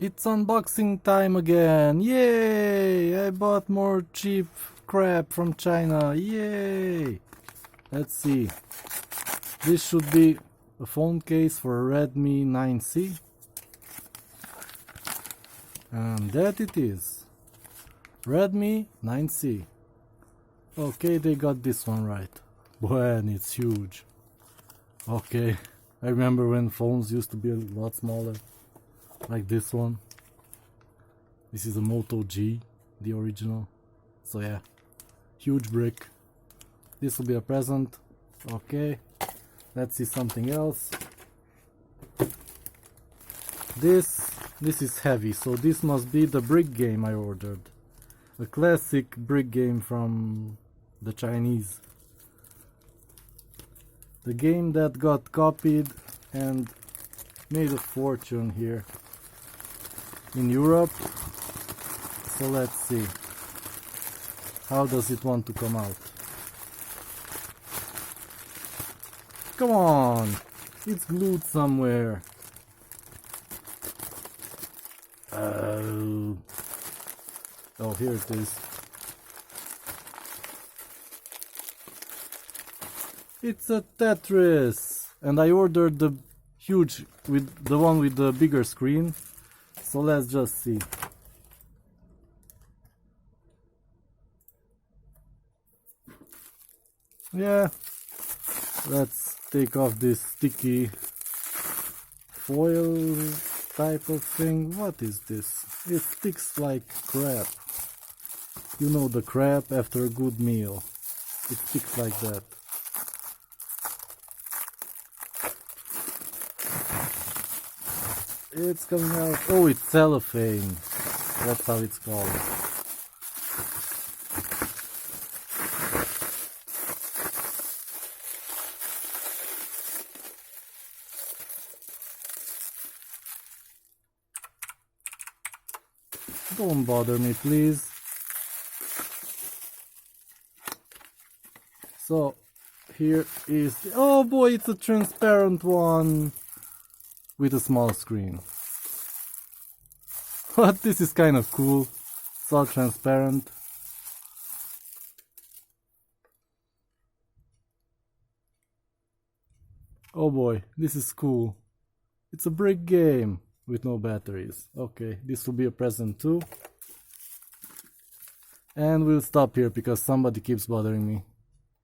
It's unboxing time again! Yay! I bought more cheap crap from China! Yay! Let's see. This should be a phone case for a Redmi 9C. And that it is. Redmi 9C. Okay, they got this one right. When it's huge. Okay, I remember when phones used to be a lot smaller. Like this one. This is a Moto G, the original. So yeah, huge brick. This will be a present. Okay, let's see something else. This is heavy, so this must be the brick game I ordered. A classic brick game from the Chinese. The game that got copied and made a fortune here in Europe. So let's see. How does it want to come out? Come on! It's glued somewhere. Oh, here it is. It's a Tetris! And I ordered the huge, with the one with the bigger screen. So let's just see. Yeah, let's take off this sticky foil type of thing. What is this? It sticks like crap. You know, the crap after a good meal. It sticks like that. It's coming out. Oh, it's cellophane. That's how it's called. Don't bother me, please. So, here is the, oh boy, it's a transparent one with a small screen. But this is kind of cool. It's all transparent. Oh boy, this is cool. It's a brick game with no batteries. Okay, this will be a present too. And we'll stop here because somebody keeps bothering me.